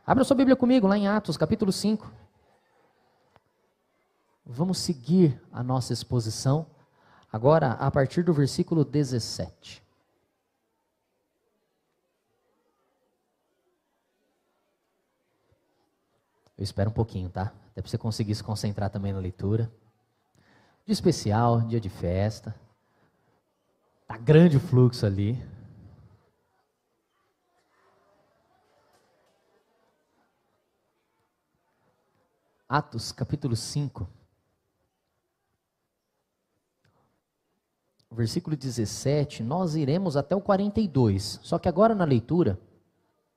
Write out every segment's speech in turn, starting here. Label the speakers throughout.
Speaker 1: Abra sua Bíblia comigo lá em Atos, capítulo 5. Vamos seguir a nossa exposição, agora a partir do versículo 17. Eu espero um pouquinho, tá? Até para você conseguir se concentrar também na leitura. Dia especial, dia de festa. Tá grande o fluxo ali. Atos, capítulo 5. Versículo 17, nós iremos até o 42. Só que agora na leitura,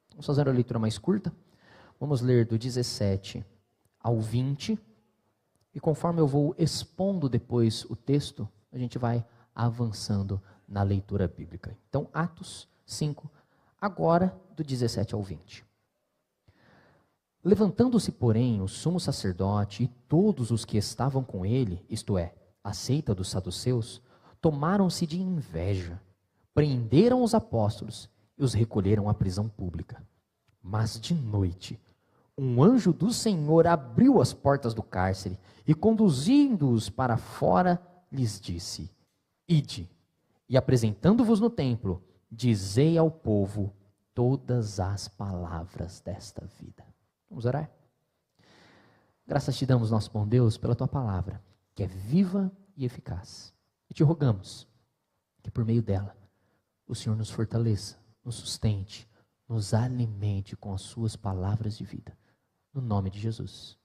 Speaker 1: vamos fazer uma leitura mais curta. Vamos ler do 17 ao 20. E conforme eu vou expondo depois o texto, a gente vai avançando na leitura bíblica. Então, Atos 5, agora do 17 ao 20. Levantando-se, porém, o sumo sacerdote e todos os que estavam com ele, isto é, a seita dos saduceus, tomaram-se de inveja, prenderam os apóstolos e os recolheram à prisão pública. Mas de noite, um anjo do Senhor abriu as portas do cárcere e, conduzindo-os para fora, lhes disse: Ide, e apresentando-vos no templo, dizei ao povo todas as palavras desta vida. Vamos orar? Graças te damos, nosso bom Deus, pela tua palavra, que é viva e eficaz. E te rogamos que por meio dela o Senhor nos fortaleça, nos sustente, nos alimente com as suas palavras de vida. No nome de Jesus.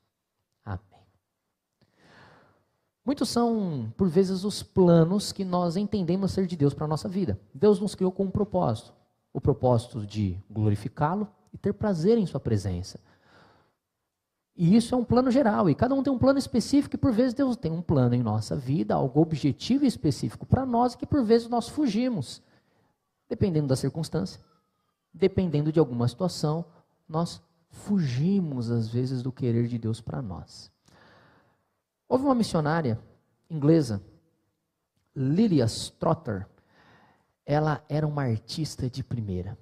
Speaker 1: Amém. Muitos são, por vezes, os planos que nós entendemos ser de Deus para a nossa vida. Deus nos criou com um propósito. O propósito de glorificá-lo e ter prazer em sua presença. E isso é um plano geral, e cada um tem um plano específico, e por vezes Deus tem um plano em nossa vida, algo objetivo e específico para nós, e que por vezes nós fugimos, dependendo da circunstância, dependendo de alguma situação, nós fugimos às vezes do querer de Deus para nós. Houve uma missionária inglesa, Lilia Strotter, ela era uma artista de primeira,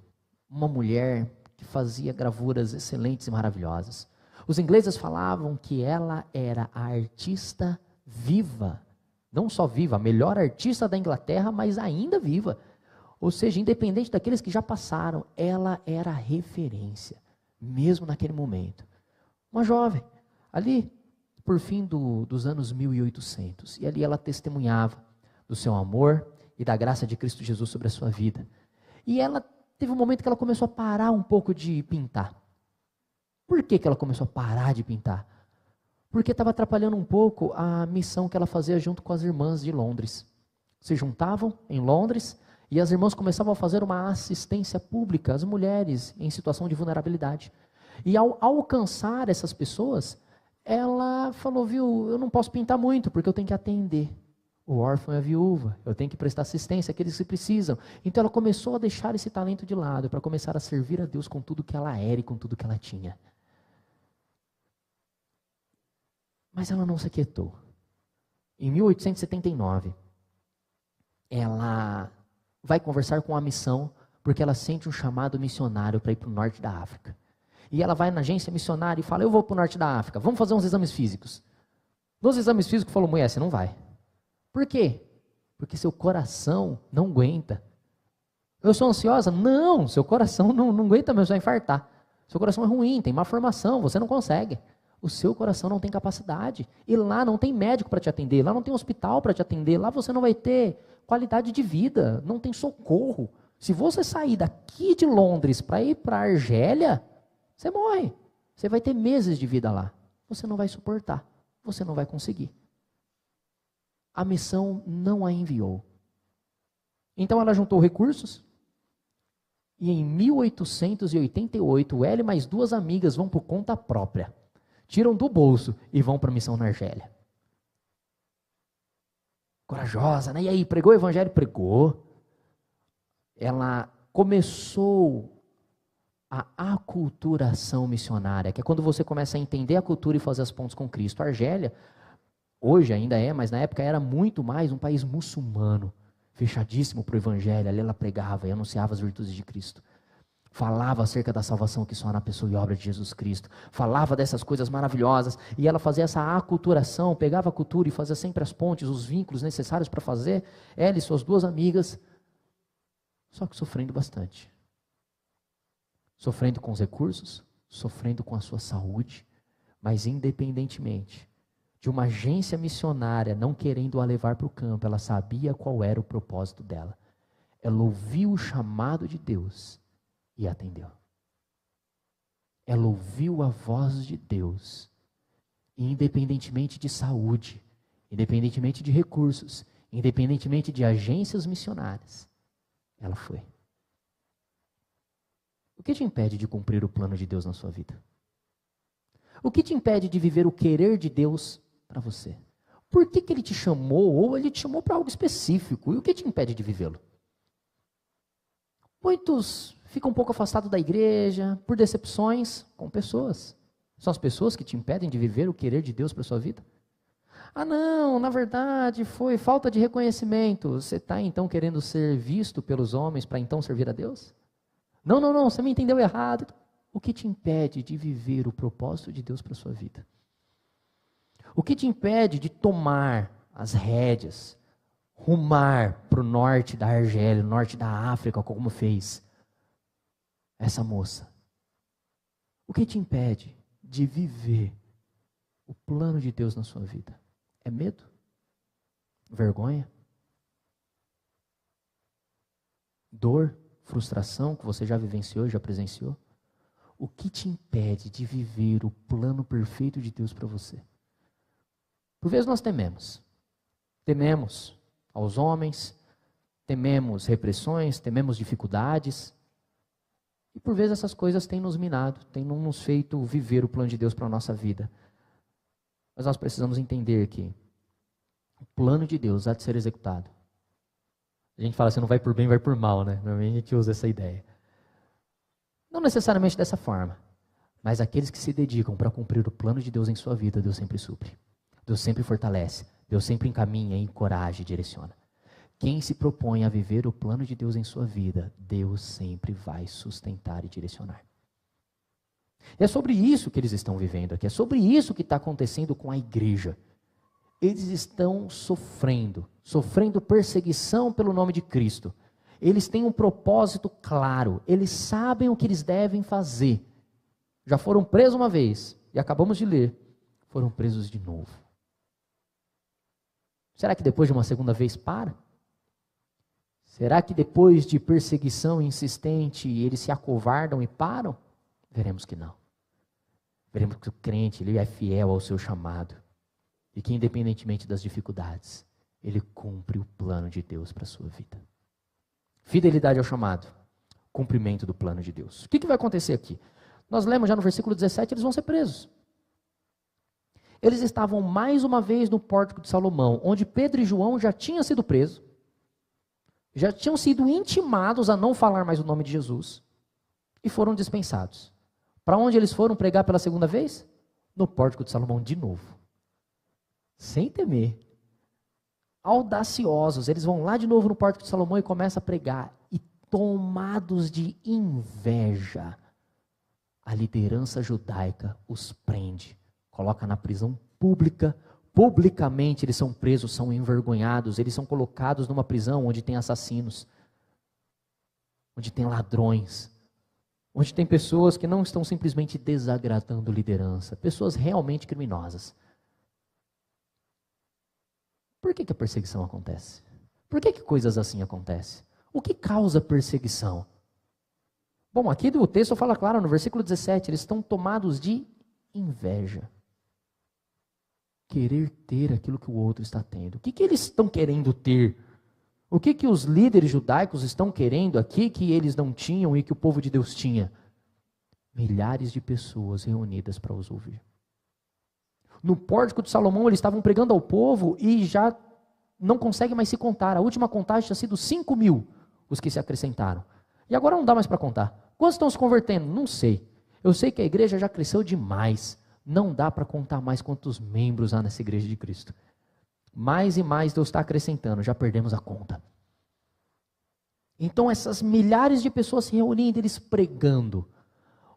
Speaker 1: uma mulher que fazia gravuras excelentes e maravilhosas. Os ingleses falavam que ela era a artista viva, não só viva, a melhor artista da Inglaterra, mas ainda viva. Ou seja, independente daqueles que já passaram, ela era a referência, mesmo naquele momento. Uma jovem, ali por fim dos anos 1800, e ali ela testemunhava do seu amor e da graça de Cristo Jesus sobre a sua vida. E ela teve um momento que ela começou a parar um pouco de pintar. Por que ela começou a parar de pintar? Porque estava atrapalhando um pouco a missão que ela fazia junto com as irmãs de Londres. Se juntavam em Londres e as irmãs começavam a fazer uma assistência pública às mulheres em situação de vulnerabilidade. E ao alcançar essas pessoas, ela falou, viu, eu não posso pintar muito porque eu tenho que atender o órfão e a viúva, eu tenho que prestar assistência àqueles que precisam. Então ela começou a deixar esse talento de lado para começar a servir a Deus com tudo que ela era e com tudo que ela tinha. Mas ela não se aquietou. Em 1879, ela vai conversar com a missão, porque ela sente um chamado missionário para ir para o norte da África. E ela vai na agência missionária e fala, eu vou para o norte da África, vamos fazer uns exames físicos. Nos exames físicos falou, mulher, você não vai. Por quê? Porque seu coração não aguenta. Eu sou ansiosa? Não, seu coração não aguenta mesmo, você vai infartar. Seu coração é ruim, tem má formação, você não consegue. O seu coração não tem capacidade. E lá não tem médico para te atender, lá não tem hospital para te atender, lá você não vai ter qualidade de vida, não tem socorro. Se você sair daqui de Londres para ir para a Argélia, você morre. Você vai ter meses de vida lá. Você não vai suportar, você não vai conseguir. A missão não a enviou. Então ela juntou recursos e em 1888 ela e mais duas amigas vão por conta própria. Tiram do bolso e vão para a missão na Argélia. Corajosa, né? E aí, pregou o evangelho? Pregou. Ela começou a aculturação missionária, que é quando você começa a entender a cultura e fazer as pontes com Cristo. A Argélia, hoje ainda é, mas na época era muito mais um país muçulmano, fechadíssimo para o evangelho. Ali ela pregava e anunciava as virtudes de Cristo. falava acerca da salvação que só há na pessoa e obra de Jesus Cristo, falava dessas coisas maravilhosas, e ela fazia essa aculturação, pegava a cultura e fazia sempre as pontes, os vínculos necessários para fazer, ela e suas duas amigas, só que sofrendo bastante. Sofrendo com os recursos, sofrendo com a sua saúde, mas independentemente de uma agência missionária não querendo a levar para o campo, ela sabia qual era o propósito dela. Ela ouviu o chamado de Deus e atendeu. Ela ouviu a voz de Deus, e independentemente de saúde, independentemente de recursos, independentemente de agências missionárias, ela foi. O que te impede de cumprir o plano de Deus na sua vida? O que te impede de viver o querer de Deus para você? Por que Ele te chamou, ou Ele te chamou para algo específico, e o que te impede de vivê-lo? Muitos ficam um pouco afastados da igreja por decepções com pessoas. São as pessoas que te impedem de viver o querer de Deus para a sua vida? Ah não, na verdade foi falta de reconhecimento. Você está então querendo ser visto pelos homens para então servir a Deus? Não, você me entendeu errado. O que te impede de viver o propósito de Deus para a sua vida? O que te impede de tomar as rédeas, rumar para o norte da Argélia, norte da África, como fez essa moça? O que te impede de viver o plano de Deus na sua vida? É medo? Vergonha? Dor? Frustração que você já vivenciou, já presenciou? O que te impede de viver o plano perfeito de Deus para você? Por vezes nós tememos. Tememos aos homens, tememos repressões, tememos dificuldades. E por vezes essas coisas têm nos minado, têm nos feito viver o plano de Deus para a nossa vida. Mas nós precisamos entender que o plano de Deus há de ser executado. A gente fala assim, não vai por bem, vai por mal, né? Normalmente a gente usa essa ideia. Não necessariamente dessa forma, mas aqueles que se dedicam para cumprir o plano de Deus em sua vida, Deus sempre supre. Deus sempre fortalece, Deus sempre encaminha, encoraja e direciona. Quem se propõe a viver o plano de Deus em sua vida, Deus sempre vai sustentar e direcionar. E é sobre isso que eles estão vivendo aqui, é sobre isso que está acontecendo com a igreja. Eles estão sofrendo perseguição pelo nome de Cristo. Eles têm um propósito claro, eles sabem o que eles devem fazer. Já foram presos uma vez, e acabamos de ler, foram presos de novo. Será que depois de uma segunda vez para? Será que depois de perseguição insistente, eles se acovardam e param? Veremos que não. Veremos que o crente ele é fiel ao seu chamado. E que independentemente das dificuldades, ele cumpre o plano de Deus para a sua vida. Fidelidade ao chamado, cumprimento do plano de Deus. O que vai acontecer aqui? Nós lemos já no versículo 17, eles vão ser presos. Eles estavam mais uma vez no pórtico de Salomão, onde Pedro e João já tinham sido presos, já tinham sido intimados a não falar mais o nome de Jesus, e foram dispensados. Para onde eles foram pregar pela segunda vez? No pórtico de Salomão de novo. Sem temer, audaciosos, eles vão lá de novo no pórtico de Salomão e começam a pregar, e tomados de inveja, a liderança judaica os prende, coloca na prisão pública, publicamente eles são presos, são envergonhados, eles são colocados numa prisão onde tem assassinos, onde tem ladrões, onde tem pessoas que não estão simplesmente desagradando liderança, pessoas realmente criminosas. Por que a perseguição acontece? Por que coisas assim acontecem? O que causa perseguição? Bom, aqui o texto fala claro, no versículo 17, eles estão tomados de inveja. Querer ter aquilo que o outro está tendo. O que eles estão querendo ter? O que os líderes judaicos estão querendo aqui que eles não tinham e que o povo de Deus tinha? Milhares de pessoas reunidas para os ouvir. No pórtico de Salomão, eles estavam pregando ao povo e já não conseguem mais se contar. A última contagem tinha sido 5.000 os que se acrescentaram. E agora não dá mais para contar. Quantos estão se convertendo? Não sei. Eu sei que a igreja já cresceu demais. Não dá para contar mais quantos membros há nessa igreja de Cristo. Mais e mais Deus está acrescentando. Já perdemos a conta. Então essas milhares de pessoas se reunindo, eles pregando.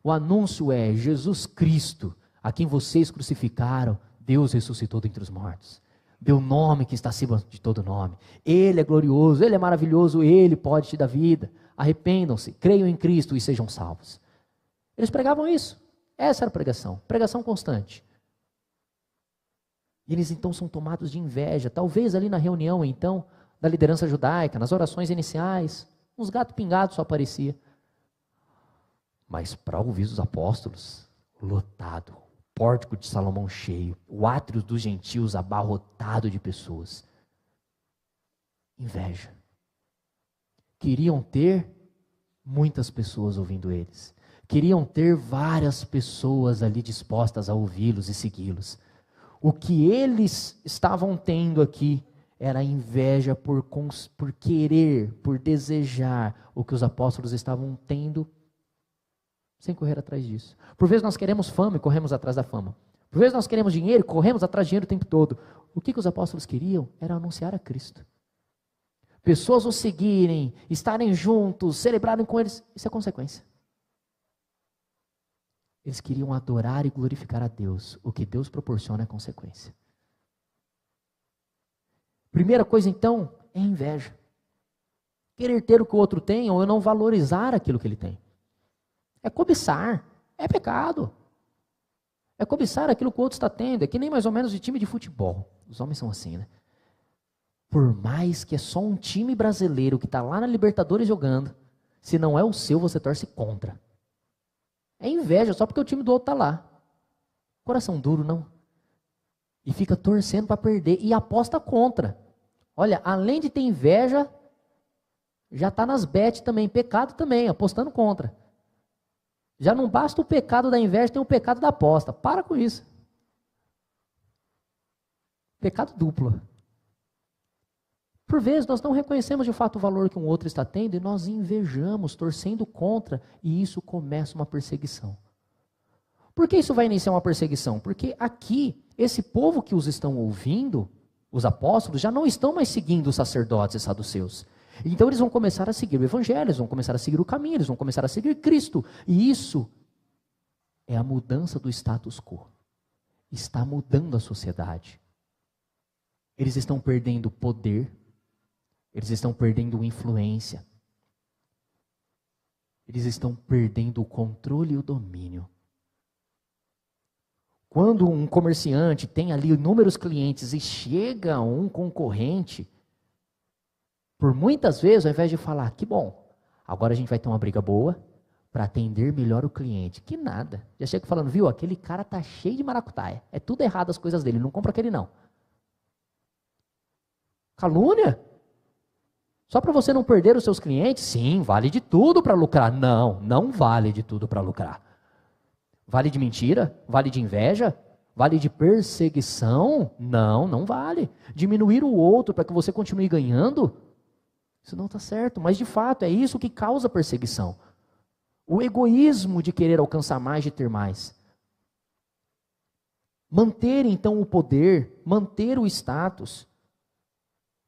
Speaker 1: O anúncio é: Jesus Cristo, a quem vocês crucificaram, Deus ressuscitou dentre os mortos. Deu nome que está acima de todo nome. Ele é glorioso, Ele é maravilhoso, Ele pode te dar vida. Arrependam-se, creiam em Cristo e sejam salvos. Eles pregavam isso. Essa era a pregação constante. E eles então são tomados de inveja. Talvez ali na reunião então, da liderança judaica, nas orações iniciais, uns gatos pingados só aparecia. Mas para ouvir os apóstolos, lotado, o pórtico de Salomão cheio, o átrio dos gentios abarrotado de pessoas. Inveja. Queriam ter muitas pessoas ouvindo eles. Queriam ter várias pessoas ali dispostas a ouvi-los e segui-los. O que eles estavam tendo aqui era inveja por querer, por desejar o que os apóstolos estavam tendo, sem correr atrás disso. Por vezes nós queremos fama e corremos atrás da fama. Por vezes nós queremos dinheiro e corremos atrás de dinheiro o tempo todo. O que os apóstolos queriam era anunciar a Cristo. Pessoas o seguirem, estarem juntos, celebrarem com eles, isso é consequência. Eles queriam adorar e glorificar a Deus. O que Deus proporciona é consequência. Primeira coisa então é inveja. Querer ter o que o outro tem ou não valorizar aquilo que ele tem. É cobiçar, é pecado. É cobiçar aquilo que o outro está tendo. É que nem mais ou menos de time de futebol. Os homens são assim, né? Por mais que é só um time brasileiro que está lá na Libertadores jogando, se não é o seu, você torce contra. É inveja só porque o time do outro está lá. Coração duro, não. E fica torcendo para perder e aposta contra. Olha, além de ter inveja, já está nas bets também, pecado também, apostando contra. Já não basta o pecado da inveja, tem o pecado da aposta. Para com isso. Pecado duplo. Por vezes nós não reconhecemos de fato o valor que um outro está tendo e nós invejamos, torcendo contra, e isso começa uma perseguição. Por que isso vai iniciar uma perseguição? Porque aqui, esse povo que os estão ouvindo, os apóstolos, já não estão mais seguindo os sacerdotes e saduceus. Então eles vão começar a seguir o evangelho, eles vão começar a seguir o caminho, eles vão começar a seguir Cristo. E isso é a mudança do status quo. Está mudando a sociedade. Eles estão perdendo poder. Eles estão perdendo influência. Eles estão perdendo o controle e o domínio. Quando um comerciante tem ali inúmeros clientes e chega um concorrente, por muitas vezes, ao invés de falar, que bom, agora a gente vai ter uma briga boa para atender melhor o cliente. Que nada. Já chega falando, viu, aquele cara tá cheio de maracutaia. É tudo errado as coisas dele, não compra aquele não. Calúnia? Só para você não perder os seus clientes? Sim, vale de tudo para lucrar. Não, não vale de tudo para lucrar. Vale de mentira? Vale de inveja? Vale de perseguição? Não, não vale. Diminuir o outro para que você continue ganhando? Isso não está certo. Mas de fato é isso que causa perseguição. O egoísmo de querer alcançar mais, de ter mais. Manter então o poder, manter o status.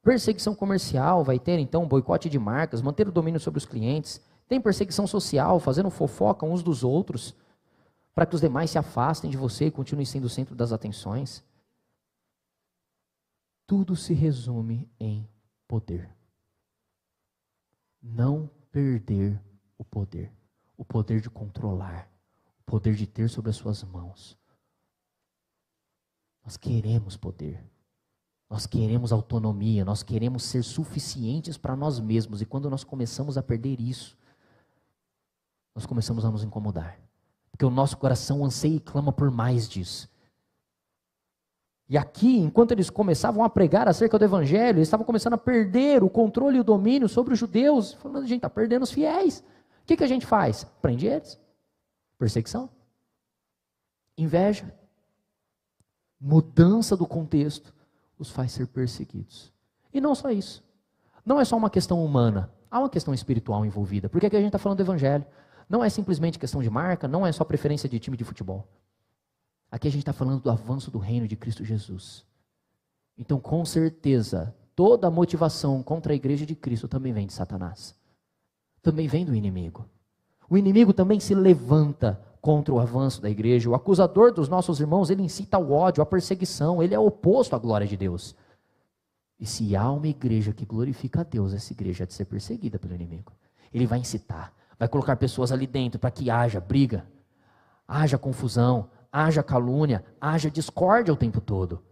Speaker 1: Perseguição comercial, vai ter então boicote de marcas, manter o domínio sobre os clientes. Tem perseguição social, fazendo fofoca uns dos outros, para que os demais se afastem de você e continuem sendo o centro das atenções. Tudo se resume em poder. Não perder o poder de controlar, o poder de ter sobre as suas mãos. Nós queremos poder. Nós queremos autonomia, nós queremos ser suficientes para nós mesmos. E quando nós começamos a perder isso, nós começamos a nos incomodar. Porque o nosso coração anseia e clama por mais disso. E aqui, enquanto eles começavam a pregar acerca do evangelho, eles estavam começando a perder o controle e o domínio sobre os judeus. Falando, a gente está perdendo os fiéis. O que a gente faz? Prende eles. Perseguição. Inveja. Mudança do contexto os faz ser perseguidos. E não só isso. Não é só uma questão humana. Há uma questão espiritual envolvida. Porque aqui a gente está falando do evangelho. Não é simplesmente questão de marca, não é só preferência de time de futebol. Aqui a gente está falando do avanço do reino de Cristo Jesus. Então, com certeza, toda a motivação contra a igreja de Cristo também vem de Satanás. também vem do inimigo. O inimigo também se levanta contra o avanço da igreja. O acusador dos nossos irmãos, ele incita ao ódio, à perseguição, ele é oposto à glória de Deus. E se há uma igreja que glorifica a Deus, essa igreja é de ser perseguida pelo inimigo. Ele vai incitar, vai colocar pessoas ali dentro para que haja briga, haja confusão, haja calúnia, haja discórdia o tempo todo.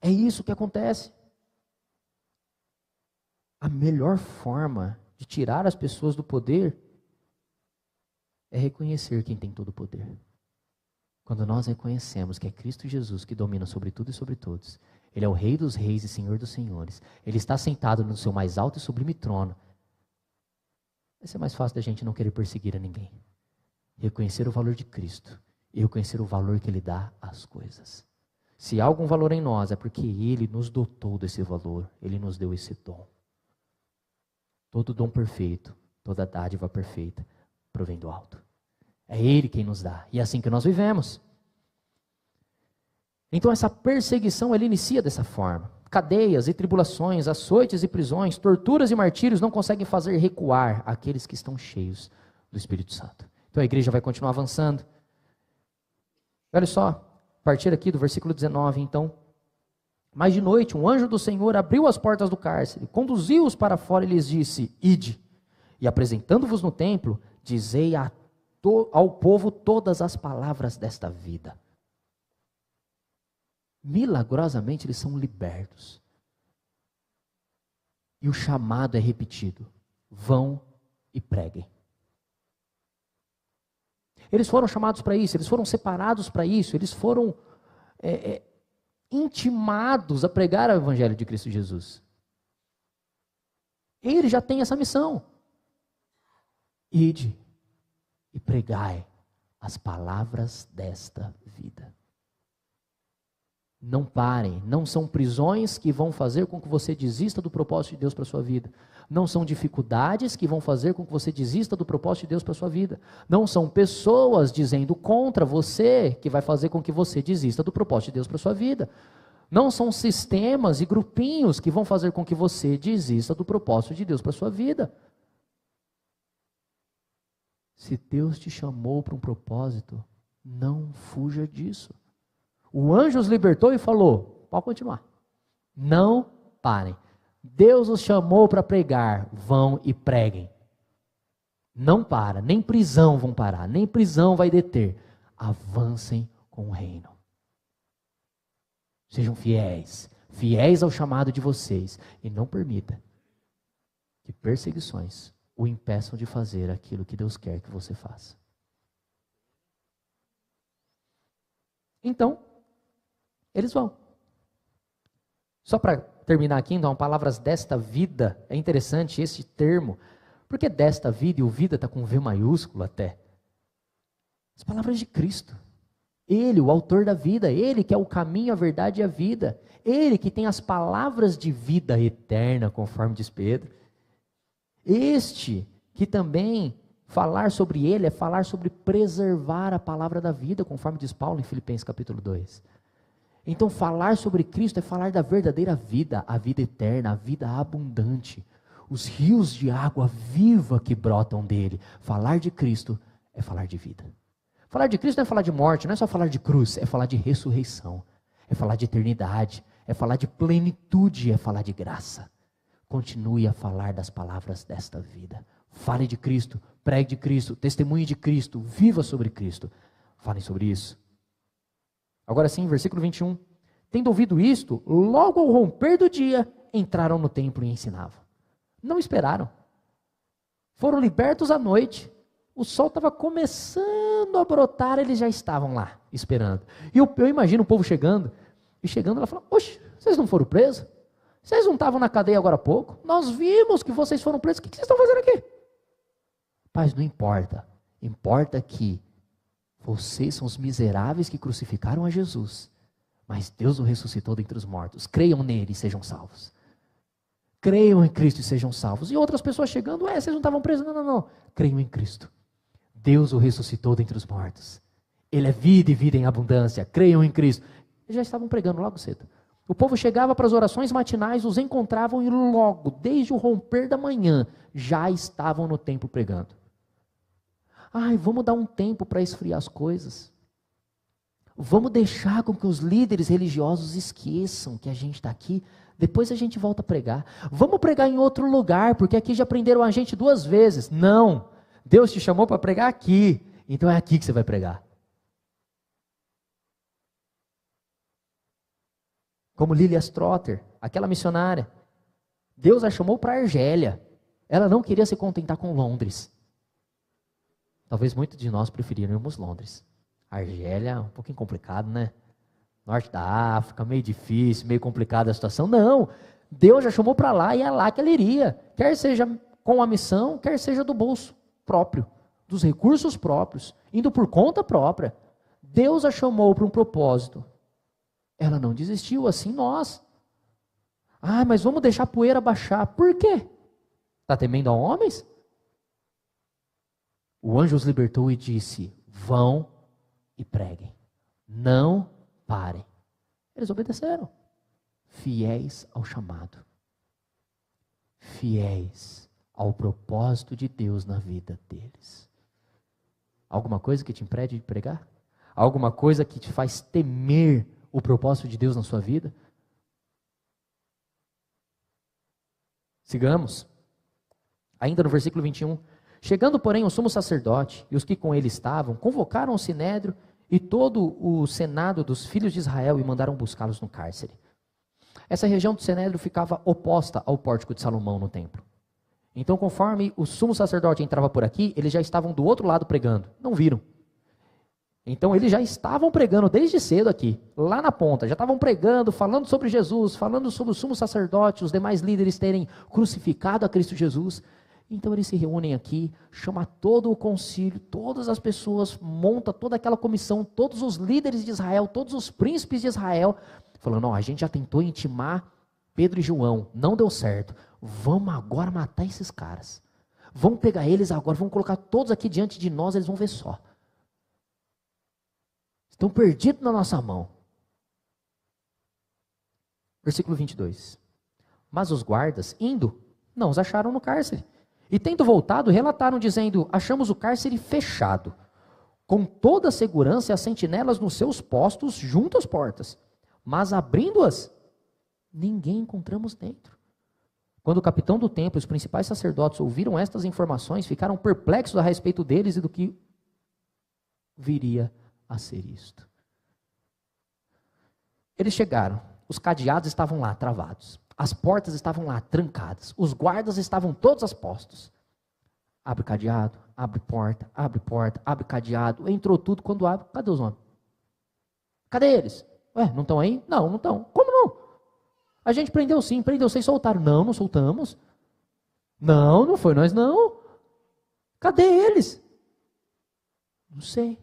Speaker 1: É isso que acontece. A melhor forma de tirar as pessoas do poder é reconhecer quem tem todo o poder. Quando nós reconhecemos que é Cristo Jesus que domina sobre tudo e sobre todos, Ele é o Rei dos reis e Senhor dos senhores, Ele está sentado no seu mais alto e sublime trono, vai ser mais fácil da gente não querer perseguir a ninguém. Reconhecer o valor de Cristo e reconhecer o valor que Ele dá às coisas. Se há algum valor em nós, é porque Ele nos dotou desse valor, Ele nos deu esse dom. Todo dom perfeito, toda dádiva perfeita, provém do alto. É Ele quem nos dá, e é assim que nós vivemos. Então essa perseguição, ela inicia dessa forma. Cadeias e tribulações, açoites e prisões, torturas e martírios não conseguem fazer recuar aqueles que estão cheios do Espírito Santo. Então a igreja vai continuar avançando. Olha só, a partir aqui do versículo 19, então. Mas de noite, um anjo do Senhor abriu as portas do cárcere, conduziu-os para fora e lhes disse: Ide, e apresentando-vos no templo, dizei ao povo todas as palavras desta vida. Milagrosamente eles são libertos. E o chamado é repetido: vão e preguem. Eles foram chamados para isso, eles foram separados para isso, eles foram intimados a pregar o Evangelho de Cristo Jesus. Ele já tem essa missão. Ide e pregai as palavras desta vida. Não parem, não são prisões que vão fazer com que você desista do propósito de Deus para a sua vida. Não são dificuldades que vão fazer com que você desista do propósito de Deus para a sua vida. Não são pessoas dizendo contra você que vai fazer com que você desista do propósito de Deus para a sua vida. Não são sistemas e grupinhos que vão fazer com que você desista do propósito de Deus para a sua vida. Se Deus te chamou para um propósito, não fuja disso. O anjo os libertou e falou: pode continuar. Não parem. Deus os chamou para pregar, vão e preguem. Não para, nem prisão vão parar, nem prisão vai deter. Avancem com o reino. Sejam fiéis, fiéis ao chamado de vocês, e não permita que perseguições o impeçam de fazer aquilo que Deus quer que você faça. Então, eles vão. Só para terminar aqui, então, palavras desta vida. É interessante esse termo. Porque desta vida, e o vida está com V maiúsculo até. As palavras de Cristo. Ele, o autor da vida. Ele que é o caminho, a verdade e a vida. Ele que tem as palavras de vida eterna, conforme diz Pedro. Este que também falar sobre ele é falar sobre preservar a palavra da vida, conforme diz Paulo em Filipenses capítulo 2. Então falar sobre Cristo é falar da verdadeira vida, a vida eterna, a vida abundante, os rios de água viva que brotam dele. Falar de Cristo é falar de vida. Falar de Cristo não é falar de morte, não é só falar de cruz, é falar de ressurreição, é falar de eternidade, é falar de plenitude, é falar de graça. Continue a falar das palavras desta vida. Fale de Cristo, pregue de Cristo, testemunhe de Cristo, viva sobre Cristo. Falem sobre isso. Agora sim, versículo 21. Tendo ouvido isto, logo ao romper do dia, entraram no templo e ensinavam. Não esperaram. Foram libertos à noite. O sol estava começando a brotar, eles já estavam lá, esperando. E eu imagino o povo chegando, e chegando ela fala: oxe, vocês não foram presos? Vocês não estavam na cadeia agora há pouco? Nós vimos que vocês foram presos, o que vocês estão fazendo aqui? Paz, não importa. Importa que vocês são os miseráveis que crucificaram a Jesus, mas Deus o ressuscitou dentre os mortos. Creiam nele e sejam salvos. Creiam em Cristo e sejam salvos. E outras pessoas chegando: vocês não estavam presos? Não. Creiam em Cristo. Deus o ressuscitou dentre os mortos. Ele é vida e vida em abundância. Creiam em Cristo. Eles já estavam pregando logo cedo. O povo chegava para as orações matinais, os encontravam e logo, desde o romper da manhã, já estavam no templo pregando. Ai, vamos dar um tempo para esfriar as coisas. Vamos deixar com que os líderes religiosos esqueçam que a gente está aqui. Depois a gente volta a pregar. Vamos pregar em outro lugar, porque aqui já prenderam a gente 2 vezes. Não, Deus te chamou para pregar aqui. Então é aqui que você vai pregar. Como Lilia Strotter, aquela missionária. Deus a chamou para Argélia. Ela não queria se contentar com Londres. Talvez muitos de nós preferíamos Londres. Argélia é um pouquinho complicado, né? Norte da África, meio difícil, meio complicada a situação. Não, Deus já chamou para lá e é lá que ela iria. Quer seja com a missão, quer seja do bolso próprio, dos recursos próprios, indo por conta própria. Deus a chamou para um propósito. Ela não desistiu, assim nós. Ah, mas vamos deixar a poeira baixar. Por quê? Está temendo a homens? O anjo os libertou e disse: vão e preguem. Não parem. Eles obedeceram. Fiéis ao chamado. Fiéis ao propósito de Deus na vida deles. Alguma coisa que te impede de pregar? Alguma coisa que te faz temer o propósito de Deus na sua vida? Sigamos. Ainda no versículo 21. Chegando, porém, o sumo sacerdote e os que com ele estavam, convocaram o sinédrio e todo o senado dos filhos de Israel e mandaram buscá-los no cárcere. Essa região do sinédrio ficava oposta ao pórtico de Salomão no templo. Então, conforme o sumo sacerdote entrava por aqui, eles já estavam do outro lado pregando. Não viram. Então, eles já estavam pregando desde cedo aqui, lá na ponta. Já estavam pregando, falando sobre Jesus, falando sobre o sumo sacerdote, os demais líderes terem crucificado a Cristo Jesus. Então eles se reúnem aqui, chama todo o concílio, todas as pessoas, monta toda aquela comissão, todos os líderes de Israel, todos os príncipes de Israel, falando: ó, a gente já tentou intimar Pedro e João, não deu certo, vamos agora matar esses caras. Vamos pegar eles agora, vamos colocar todos aqui diante de nós, eles vão ver só. Estão perdidos na nossa mão. Versículo 22. Mas os guardas, indo, não os acharam no cárcere. E tendo voltado, relataram dizendo: achamos o cárcere fechado, com toda a segurança e as sentinelas nos seus postos junto às portas. Mas abrindo-as, ninguém encontramos dentro. Quando o capitão do templo e os principais sacerdotes ouviram estas informações, ficaram perplexos a respeito deles e do que viria a ser isto. Eles chegaram, os cadeados estavam lá travados. As portas estavam lá trancadas. Os guardas estavam todos a postos. Abre cadeado, abre porta, abre cadeado. Entrou tudo, quando abre, cadê os homens? Cadê eles? Ué, não estão aí? Não, não estão. Como não? A gente prendeu sim, prendeu, vocês soltaram. Não, não soltamos. Não, não foi nós não. Cadê eles? Não sei.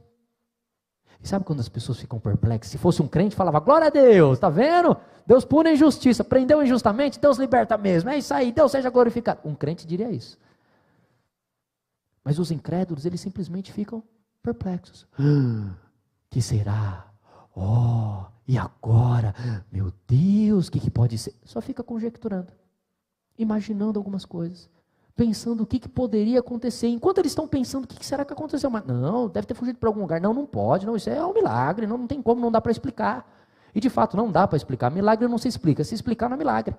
Speaker 1: E sabe quando as pessoas ficam perplexas? Se fosse um crente, falava: glória a Deus, tá vendo? Deus pune a injustiça, prendeu injustamente, Deus liberta mesmo. É isso aí, Deus seja glorificado. Um crente diria isso. Mas os incrédulos, eles simplesmente ficam perplexos. Que será? Oh, e agora? Meu Deus, o que pode ser? Só fica conjecturando, imaginando algumas coisas, pensando o que poderia acontecer. Enquanto eles estão pensando, o que será que aconteceu? Mas não, deve ter fugido para algum lugar. Não, não pode, não, isso é um milagre, não tem como, não dá para explicar. E de fato, não dá para explicar. Milagre não se explica, se explicar não é milagre.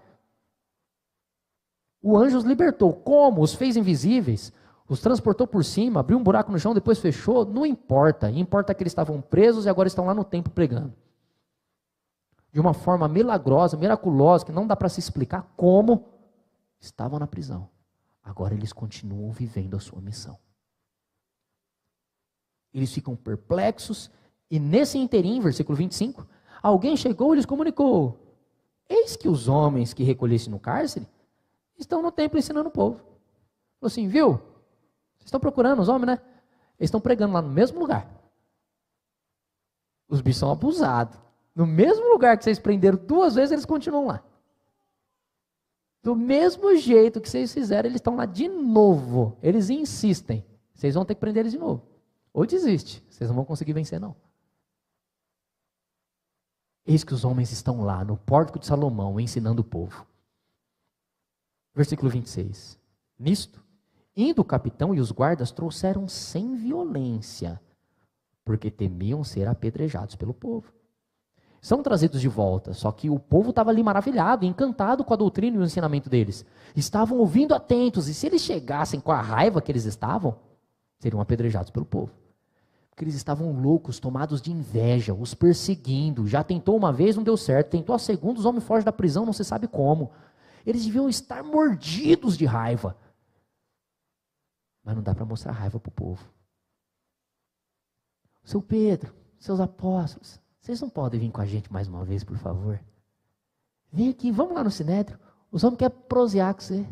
Speaker 1: O anjo os libertou. Como? Os fez invisíveis, os transportou por cima, abriu um buraco no chão, depois fechou. Não importa, importa que eles estavam presos e agora estão lá no templo pregando. De uma forma milagrosa, miraculosa, que não dá para se explicar como estavam na prisão. Agora eles continuam vivendo a sua missão. Eles ficam perplexos e nesse interim, versículo 25, alguém chegou e lhes comunicou: eis que os homens que recolhessem no cárcere estão no templo ensinando o povo. Falou assim: viu? Vocês estão procurando os homens, né? Eles estão pregando lá no mesmo lugar. Os bichos são abusados. No mesmo lugar que vocês prenderam 2 vezes, eles continuam lá. Do mesmo jeito que vocês fizeram, eles estão lá de novo. Eles insistem. Vocês vão ter que prender eles de novo. Ou desiste. Vocês não vão conseguir vencer, não. Eis que os homens estão lá no pórtico de Salomão ensinando o povo. Versículo 26. Nisto, indo o capitão e os guardas trouxeram sem violência, porque temiam ser apedrejados pelo povo. São trazidos de volta, só que o povo estava ali maravilhado, encantado com a doutrina e o ensinamento deles. Estavam ouvindo atentos, e se eles chegassem com a raiva que eles estavam, seriam apedrejados pelo povo. Porque eles estavam loucos, tomados de inveja, os perseguindo. Já tentou uma vez, não deu certo. Tentou a segunda, os homens fogem da prisão, não se sabe como. Eles deviam estar mordidos de raiva. Mas não dá para mostrar raiva para o povo. Seu Pedro, seus apóstolos, vocês não podem vir com a gente mais uma vez, por favor? Vem aqui, vamos lá no Sinédrio. Os homens querem prosear com você.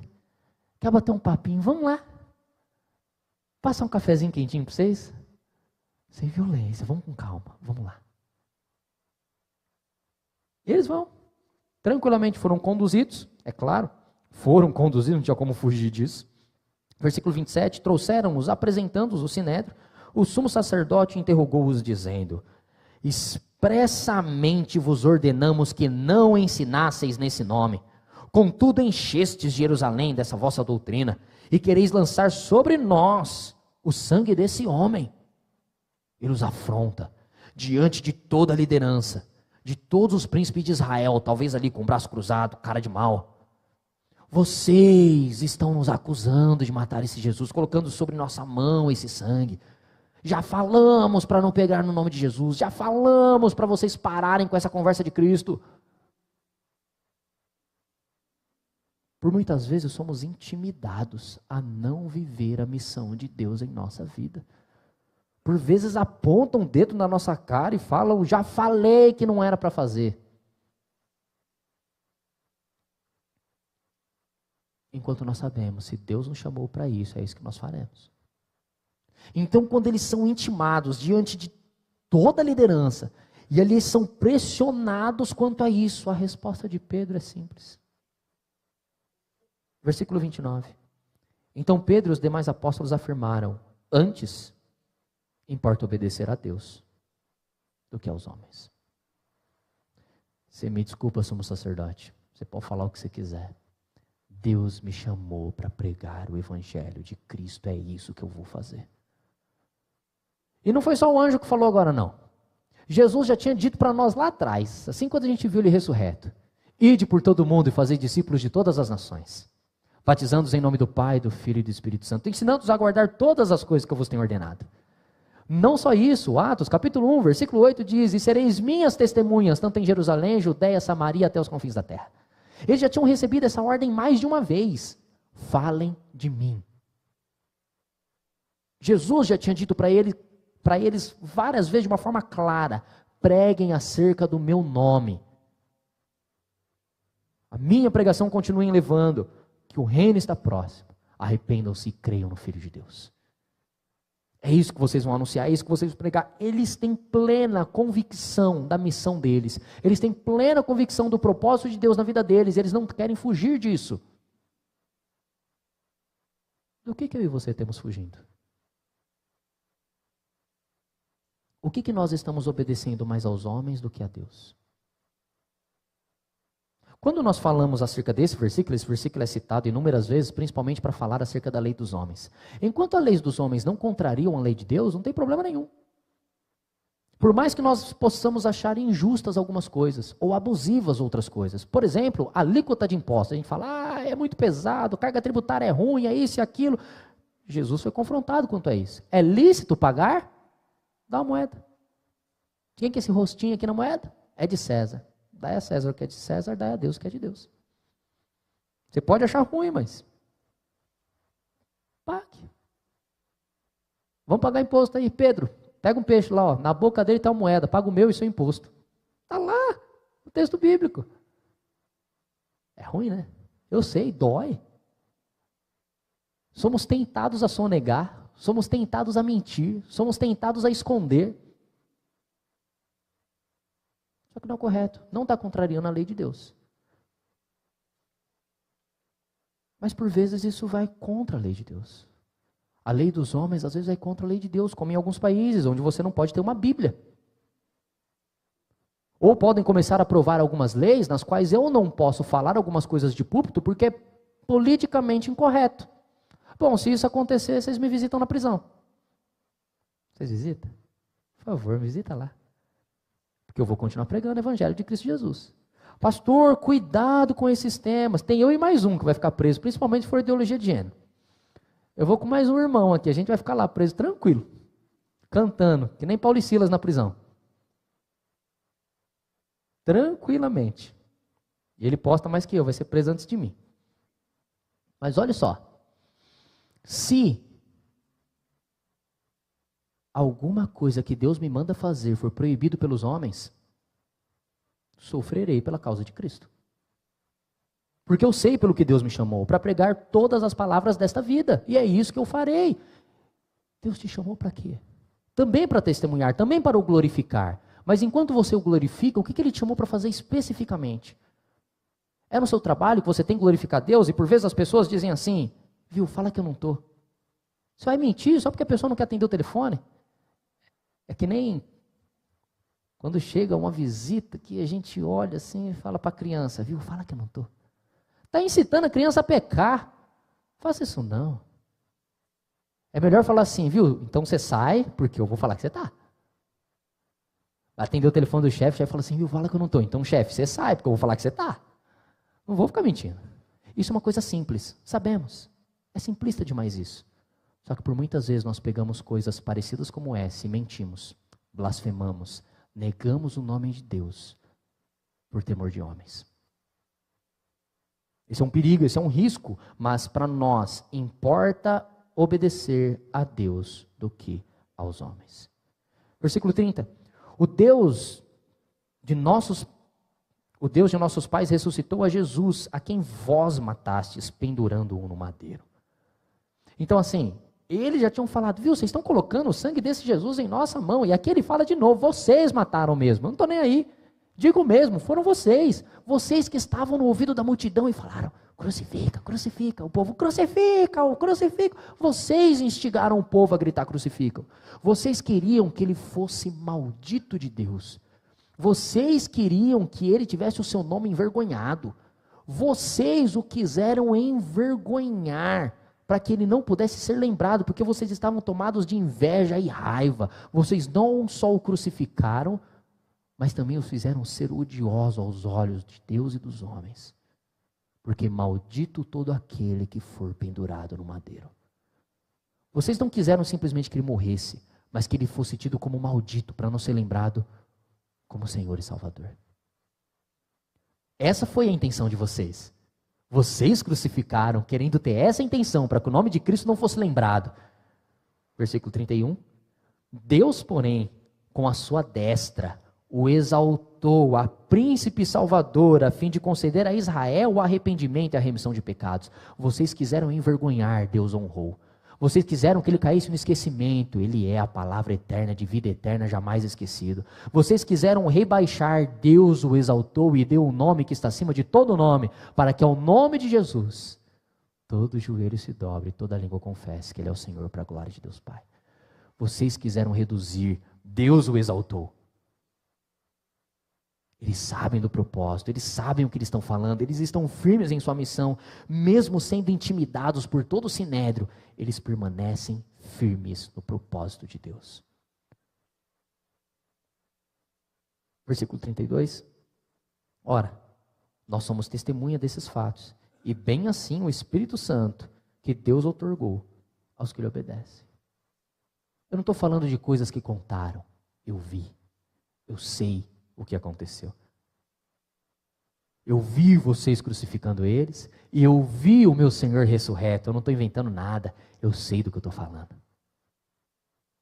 Speaker 1: Quer bater um papinho, vamos lá. Passar um cafezinho quentinho para vocês. Sem violência, vamos com calma, vamos lá. Eles vão. Tranquilamente foram conduzidos, é claro. Foram conduzidos, não tinha como fugir disso. Versículo 27, trouxeram-os, apresentando-os ao Sinédrio. O sumo sacerdote interrogou-os, dizendo: expressamente vos ordenamos que não ensinasseis nesse nome. Contudo, enchestes Jerusalém dessa vossa doutrina, e quereis lançar sobre nós o sangue desse homem. Ele os afronta diante de toda a liderança, de todos os príncipes de Israel, talvez ali com o braço cruzado, cara de mal. Vocês estão nos acusando de matar esse Jesus, colocando sobre nossa mão esse sangue. Já falamos para não pegar no nome de Jesus, já falamos para vocês pararem com essa conversa de Cristo. Por muitas vezes somos intimidados a não viver a missão de Deus em nossa vida. Por vezes apontam o dedo na nossa cara e falam, já falei que não era para fazer. Enquanto nós sabemos, se Deus nos chamou para isso, é isso que nós faremos. Então, quando eles são intimados diante de toda a liderança, e ali são pressionados quanto a isso, a resposta de Pedro é simples. Versículo 29. Então Pedro e os demais apóstolos afirmaram, antes importa obedecer a Deus do que aos homens. Você me desculpa, sumo sacerdote, você pode falar o que você quiser. Deus me chamou para pregar o evangelho de Cristo, é isso que eu vou fazer. E não foi só o anjo que falou agora não. Jesus já tinha dito para nós lá atrás, assim quando a gente viu ele ressurreto. Ide por todo mundo e fazei discípulos de todas as nações, batizando-os em nome do Pai, do Filho e do Espírito Santo, ensinando-os a guardar todas as coisas que eu vos tenho ordenado. Não só isso, Atos capítulo 1, versículo 8 diz, e sereis minhas testemunhas, tanto em Jerusalém, Judeia, Samaria, até os confins da terra. Eles já tinham recebido essa ordem mais de uma vez. Falem de mim. Jesus já tinha dito para eles várias vezes de uma forma clara, preguem acerca do meu nome. A minha pregação continue levando, que o reino está próximo. Arrependam-se e creiam no Filho de Deus. É isso que vocês vão anunciar, é isso que vocês vão pregar. Eles têm plena convicção da missão deles. Eles têm plena convicção do propósito de Deus na vida deles. Eles não querem fugir disso. Do que eu e você temos fugindo? O que nós estamos obedecendo mais aos homens do que a Deus? Quando nós falamos acerca desse versículo, esse versículo é citado inúmeras vezes, principalmente para falar acerca da lei dos homens. Enquanto a lei dos homens não contrariam a lei de Deus, não tem problema nenhum. Por mais que nós possamos achar injustas algumas coisas, ou abusivas outras coisas. Por exemplo, a alíquota de impostos. A gente fala, é muito pesado, carga tributária é ruim, é isso e aquilo. Jesus foi confrontado quanto a isso. É lícito pagar? Dá uma moeda. Quem que é esse rostinho aqui na moeda? É de César. Dá a César o que é de César, dá a Deus o que é de Deus. Você pode achar ruim, mas pague. Vamos pagar imposto aí, Pedro. Pega um peixe lá, ó, na boca dele está uma moeda, paga o meu e seu imposto. Está lá, no texto bíblico. É ruim, né? Eu sei, dói. Somos tentados a sonegar, somos tentados a mentir, somos tentados a esconder. Só que não é correto, não está contrariando a lei de Deus. Mas por vezes isso vai contra a lei de Deus. A lei dos homens às vezes vai contra a lei de Deus, como em alguns países onde você não pode ter uma Bíblia. Ou podem começar a aprovar algumas leis nas quais eu não posso falar algumas coisas de púlpito porque é politicamente incorreto. Bom, se isso acontecer, vocês me visitam na prisão. Vocês visitam? Por favor, me visita lá. Porque eu vou continuar pregando o evangelho de Cristo Jesus. Pastor, cuidado com esses temas. Tem eu e mais um que vai ficar preso, principalmente se for ideologia de gênero. Eu vou com mais um irmão aqui, a gente vai ficar lá preso tranquilo, cantando, que nem Paulo e Silas na prisão. Tranquilamente. E ele posta mais que eu, vai ser preso antes de mim. Mas olha só, se alguma coisa que Deus me manda fazer for proibido pelos homens, sofrerei pela causa de Cristo. Porque eu sei pelo que Deus me chamou, para pregar todas as palavras desta vida. E é isso que eu farei. Deus te chamou para quê? Também para testemunhar, também para o glorificar. Mas enquanto você o glorifica, o que Ele te chamou para fazer especificamente? É no seu trabalho que você tem que glorificar Deus e por vezes as pessoas dizem assim, viu, fala que eu não estou. Você vai mentir só porque a pessoa não quer atender o telefone? É que nem quando chega uma visita que a gente olha assim e fala para a criança, viu, fala que eu não estou. Está incitando a criança a pecar. Faça isso não. É melhor falar assim, viu, então você sai, porque eu vou falar que você está. Atendeu o telefone do chefe, o chefe fala assim, viu, fala que eu não estou. Então, chefe, você sai, porque eu vou falar que você está. Não vou ficar mentindo. Isso é uma coisa simples, sabemos. É simplista demais isso. Só que por muitas vezes nós pegamos coisas parecidas como essa e mentimos, blasfemamos, negamos o nome de Deus por temor de homens. Esse é um perigo, esse é um risco, mas para nós importa obedecer a Deus do que aos homens. Versículo 30. O Deus de nossos pais ressuscitou a Jesus, a quem vós matastes, pendurando-o no madeiro. Então assim, eles já tinham falado, viu, vocês estão colocando o sangue desse Jesus em nossa mão, e aqui ele fala de novo, vocês mataram mesmo, eu não estou nem aí. Digo mesmo, foram vocês que estavam no ouvido da multidão e falaram, crucifica, crucifica, o povo crucifica, crucifica. Vocês instigaram o povo a gritar crucificam. Vocês queriam que ele fosse maldito de Deus. Vocês queriam que ele tivesse o seu nome envergonhado. Vocês o quiseram envergonhar para que ele não pudesse ser lembrado, porque vocês estavam tomados de inveja e raiva. Vocês não só o crucificaram, mas também os fizeram ser odioso aos olhos de Deus e dos homens. Porque maldito todo aquele que for pendurado no madeiro. Vocês não quiseram simplesmente que ele morresse, mas que ele fosse tido como maldito, para não ser lembrado como Senhor e Salvador. Essa foi a intenção de vocês. Vocês crucificaram, querendo ter essa intenção, para que o nome de Cristo não fosse lembrado. Versículo 31. Deus, porém, com a sua destra, o exaltou a príncipe salvador, a fim de conceder a Israel o arrependimento e a remissão de pecados. Vocês quiseram envergonhar, Deus honrou. Vocês quiseram que ele caísse no esquecimento, ele é a palavra eterna, de vida eterna, jamais esquecido. Vocês quiseram rebaixar, Deus o exaltou e deu o nome que está acima de todo nome, para que ao nome de Jesus, todo joelho se dobre, toda língua confesse que ele é o Senhor, para a glória de Deus Pai. Vocês quiseram reduzir, Deus o exaltou. Eles sabem do propósito, eles sabem o que eles estão falando, eles estão firmes em sua missão, mesmo sendo intimidados por todo o sinédrio, eles permanecem firmes no propósito de Deus. Versículo 32. Ora, nós somos testemunha desses fatos, e bem assim o Espírito Santo que Deus outorgou aos que lhe obedecem. Eu não estou falando de coisas que contaram, eu vi, eu sei o que aconteceu. Eu vi vocês crucificando eles, e eu vi o meu Senhor ressurreto. Eu não estou inventando nada, eu sei do que eu estou falando.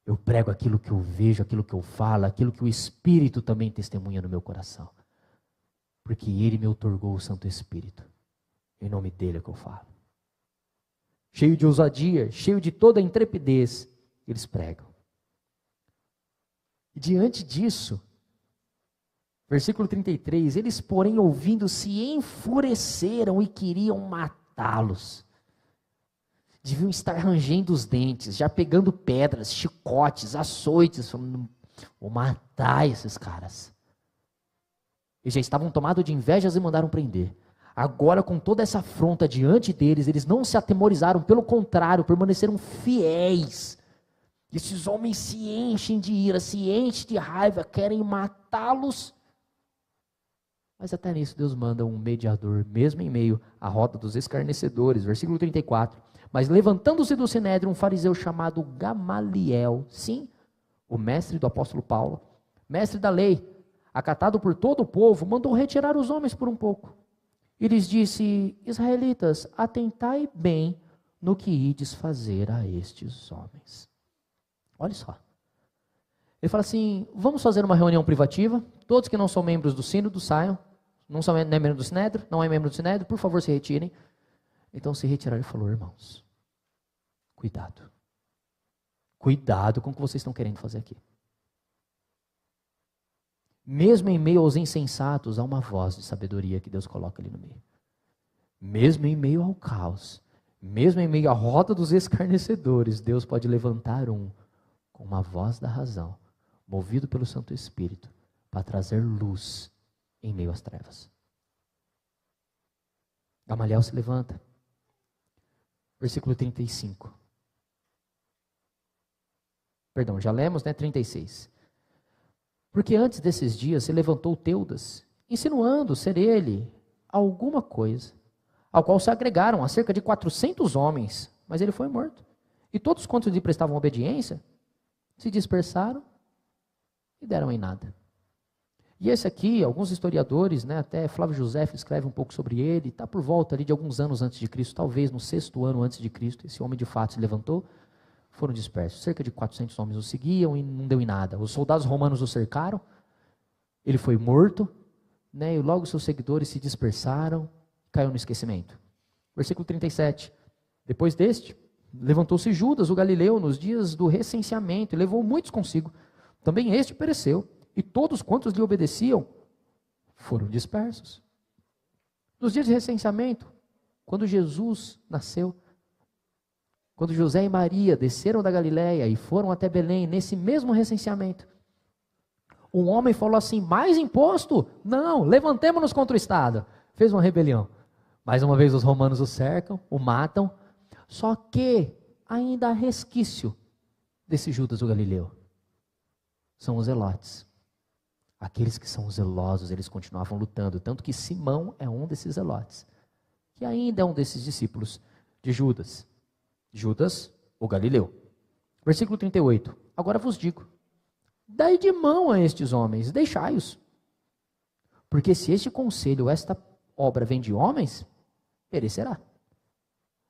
Speaker 1: Eu prego aquilo que eu vejo, aquilo que eu falo, aquilo que o Espírito também testemunha no meu coração. Porque ele me outorgou o Santo Espírito. Em nome dele é que eu falo. Cheio de ousadia, cheio de toda a intrepidez, eles pregam. E diante disso, versículo 33, eles, porém, ouvindo, se enfureceram e queriam matá-los. Deviam estar rangendo os dentes, já pegando pedras, chicotes, açoites, falando, vou matar esses caras. Eles já estavam tomados de invejas e mandaram prender. Agora, com toda essa afronta diante deles, eles não se atemorizaram, pelo contrário, permaneceram fiéis. Esses homens se enchem de ira, se enchem de raiva, querem matá-los. Mas até nisso Deus manda um mediador, mesmo em meio à roda dos escarnecedores. Versículo 34. Mas levantando-se do sinédrio um fariseu chamado Gamaliel, sim, o mestre do apóstolo Paulo, mestre da lei, acatado por todo o povo, mandou retirar os homens por um pouco. E lhes disse: israelitas, atentai bem no que ides fazer a estes homens. Olha só. Ele fala assim: vamos fazer uma reunião privativa, todos que não são membros do sínodo saiam, não são membros do sinédrio, não é membro do sinédrio, por favor se retirem. Então se retiraram e falou: irmãos, cuidado. Cuidado com o que vocês estão querendo fazer aqui. Mesmo em meio aos insensatos, há uma voz de sabedoria que Deus coloca ali no meio. Mesmo em meio ao caos, mesmo em meio à roda dos escarnecedores, Deus pode levantar um com uma voz da razão, movido pelo Santo Espírito, para trazer luz em meio às trevas. Gamaliel se levanta. Versículo 35. Perdão, já lemos, 36. Porque antes desses dias se levantou Teudas, insinuando ser ele alguma coisa, ao qual se agregaram a cerca de 400 homens, mas ele foi morto. E todos quantos lhe prestavam obediência, se dispersaram e deram em nada. E esse aqui, alguns historiadores, até Flávio José escreve um pouco sobre ele, está por volta ali de alguns anos antes de Cristo, talvez no 6º ano antes de Cristo, esse homem de fato se levantou, foram dispersos. Cerca de 400 homens o seguiam e não deu em nada. Os soldados romanos o cercaram, ele foi morto, e logo seus seguidores se dispersaram, caiu no esquecimento. Versículo 37. Depois deste, levantou-se Judas, o Galileu, nos dias do recenseamento, e levou muitos consigo. Também este pereceu, e todos quantos lhe obedeciam foram dispersos. Nos dias de recenseamento, quando Jesus nasceu, quando José e Maria desceram da Galileia e foram até Belém, nesse mesmo recenseamento, um homem falou assim: mais imposto? Não, levantemo-nos contra o Estado. Fez uma rebelião. Mais uma vez os romanos o cercam, o matam, só que ainda há resquício desse Judas o Galileu. São os zelotes. Aqueles que são zelosos, eles continuavam lutando, tanto que Simão é um desses zelotes, que ainda é um desses discípulos de Judas. Judas, o Galileu. Versículo 38. Agora vos digo, dai de mão a estes homens, deixai-os. Porque se este conselho, esta obra vem de homens, perecerá.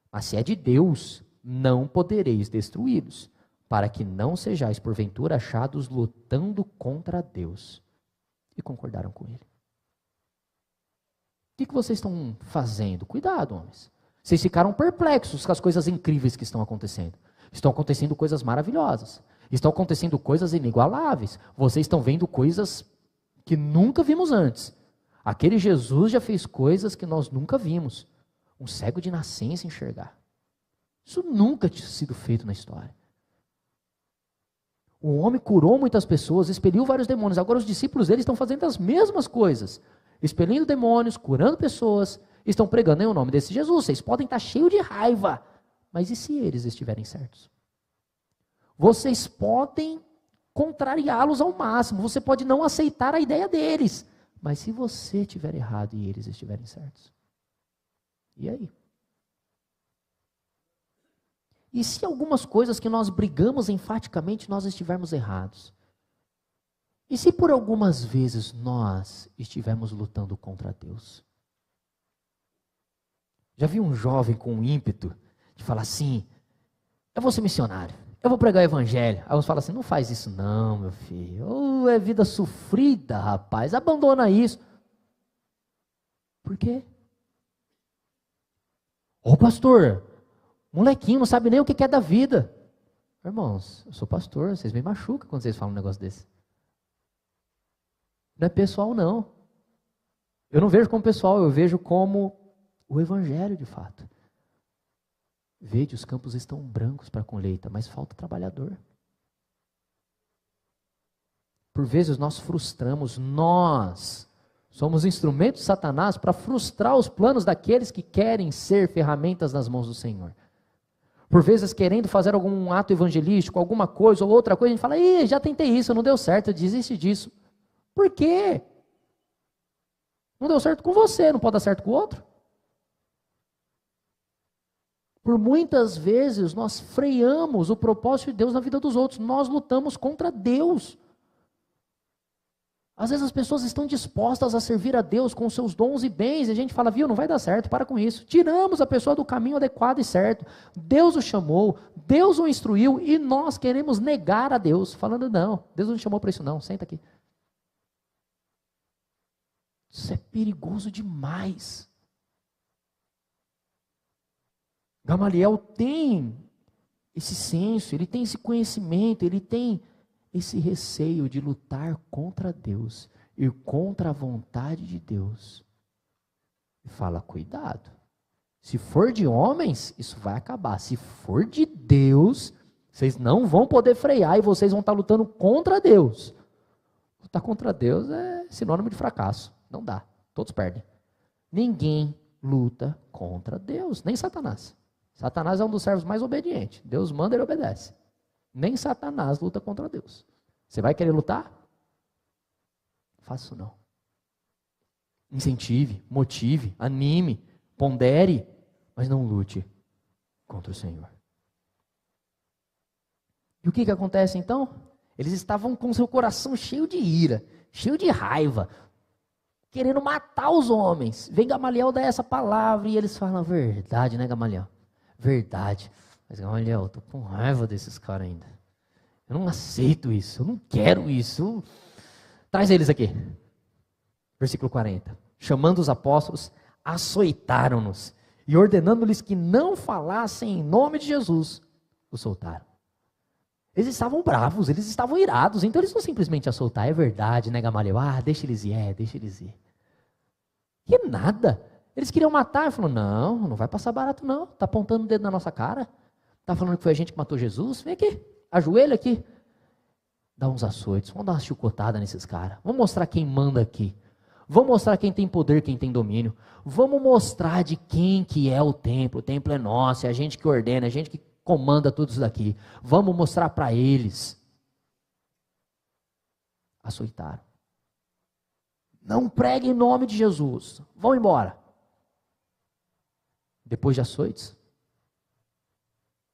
Speaker 1: Mas se é de Deus, não podereis destruí-los, para que não sejais porventura achados lutando contra Deus. E concordaram com ele. O que vocês estão fazendo? Cuidado, homens. Vocês ficaram perplexos com as coisas incríveis que estão acontecendo. Estão acontecendo coisas maravilhosas. Estão acontecendo coisas inigualáveis. Vocês estão vendo coisas que nunca vimos antes. Aquele Jesus já fez coisas que nós nunca vimos. Um cego de nascença enxergar. Isso nunca tinha sido feito na história. O homem curou muitas pessoas, expeliu vários demônios. Agora os discípulos dele estão fazendo as mesmas coisas. Expelindo demônios, curando pessoas. Estão pregando em o nome desse Jesus. Vocês podem estar cheios de raiva. Mas e se eles estiverem certos? Vocês podem contrariá-los ao máximo. Você pode não aceitar a ideia deles. Mas se você estiver errado e eles estiverem certos? E aí? E se algumas coisas que nós brigamos enfaticamente, nós estivermos errados? E se por algumas vezes nós estivermos lutando contra Deus? Já vi um jovem com um ímpeto de falar assim: eu vou ser missionário, eu vou pregar o evangelho. Aí uns falam assim: não faz isso não, meu filho. Oh, é vida sofrida, rapaz, abandona isso. Por quê? Ô pastor, molequinho não sabe nem o que é da vida. Irmãos, eu sou pastor, vocês me machucam quando vocês falam um negócio desse. Não é pessoal não. Eu não vejo como pessoal, eu vejo como o evangelho de fato. Vede, os campos estão brancos para a colheita, mas falta trabalhador. Por vezes nós frustramos, nós Somos instrumentos de Satanás para frustrar os planos daqueles que querem ser ferramentas nas mãos do Senhor. Por vezes, querendo fazer algum ato evangelístico, alguma coisa ou outra coisa, a gente fala, já tentei isso, não deu certo, desiste disso. Por quê? Não deu certo com você, não pode dar certo com o outro? Por muitas vezes, nós freamos o propósito de Deus na vida dos outros, nós lutamos contra Deus. Às vezes as pessoas estão dispostas a servir a Deus com seus dons e bens, e a gente fala, viu, não vai dar certo, para com isso. Tiramos a pessoa do caminho adequado e certo. Deus o chamou, Deus o instruiu, e nós queremos negar a Deus, falando, não, Deus não te chamou para isso não, senta aqui. Isso é perigoso demais. Gamaliel tem esse senso, ele tem esse conhecimento, ele tem esse receio de lutar contra Deus e contra a vontade de Deus. E fala, cuidado, se for de homens, isso vai acabar. Se for de Deus, vocês não vão poder frear e vocês vão estar lutando contra Deus. Lutar contra Deus é sinônimo de fracasso. Não dá, todos perdem. Ninguém luta contra Deus, nem Satanás. Satanás é um dos servos mais obedientes. Deus manda, ele obedece. Nem Satanás luta contra Deus. Você vai querer lutar? Faça isso não. Incentive, motive, anime, pondere, mas não lute contra o Senhor. E o que acontece então? Eles estavam com seu coração cheio de ira, cheio de raiva, querendo matar os homens. Vem Gamaliel dar essa palavra e eles falam, verdade, né, Gamaliel? Verdade. Mas Gamaliel, eu estou com raiva desses caras ainda. Eu não aceito isso, eu não quero isso. Traz eles aqui. Versículo 40. Chamando os apóstolos, açoitaram-nos e ordenando-lhes que não falassem em nome de Jesus, os soltaram. Eles estavam bravos, eles estavam irados, então eles não simplesmente soltar, é verdade, né, Gamaliel? Deixa eles ir, deixa eles ir. E nada. Eles queriam matar, falou, não vai passar barato não, está apontando o dedo na nossa cara, está falando que foi a gente que matou Jesus, vem aqui, ajoelha aqui, dá uns açoites, vamos dar uma chicotada nesses caras, vamos mostrar quem manda aqui, vamos mostrar quem tem poder, quem tem domínio, vamos mostrar de quem que é o templo é nosso, é a gente que ordena, é a gente que comanda tudo isso daqui, vamos mostrar para eles. Açoitaram. Não pregue em nome de Jesus, vão embora. Depois de açoites,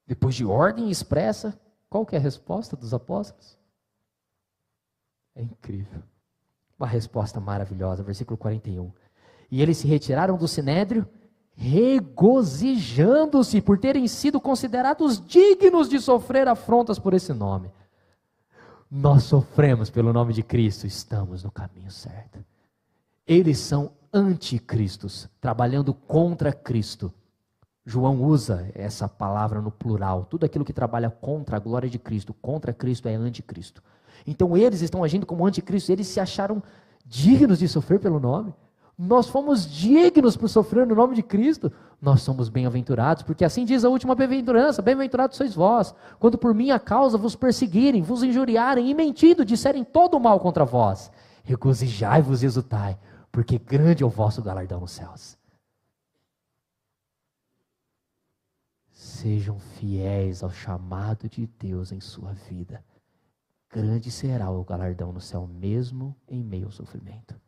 Speaker 1: depois de ordem expressa, qual que é a resposta dos apóstolos? É incrível. Uma resposta maravilhosa, versículo 41. E eles se retiraram do sinédrio, regozijando-se por terem sido considerados dignos de sofrer afrontas por esse nome. Nós sofremos pelo nome de Cristo, estamos no caminho certo. Eles são anticristos, trabalhando contra Cristo. João usa essa palavra no plural. Tudo aquilo que trabalha contra a glória de Cristo, contra Cristo é anticristo. Então eles estão agindo como anticristo, eles se acharam dignos de sofrer pelo nome. Nós fomos dignos por sofrer no nome de Cristo. Nós somos bem-aventurados, porque assim diz a última bem-aventurança, bem-aventurados sois vós, quando por minha causa vos perseguirem, vos injuriarem e mentindo, disserem todo o mal contra vós. Regozijai-vos e exultai, porque grande é o vosso galardão nos céus. Sejam fiéis ao chamado de Deus em sua vida. Grande será o galardão no céu, mesmo em meio ao sofrimento.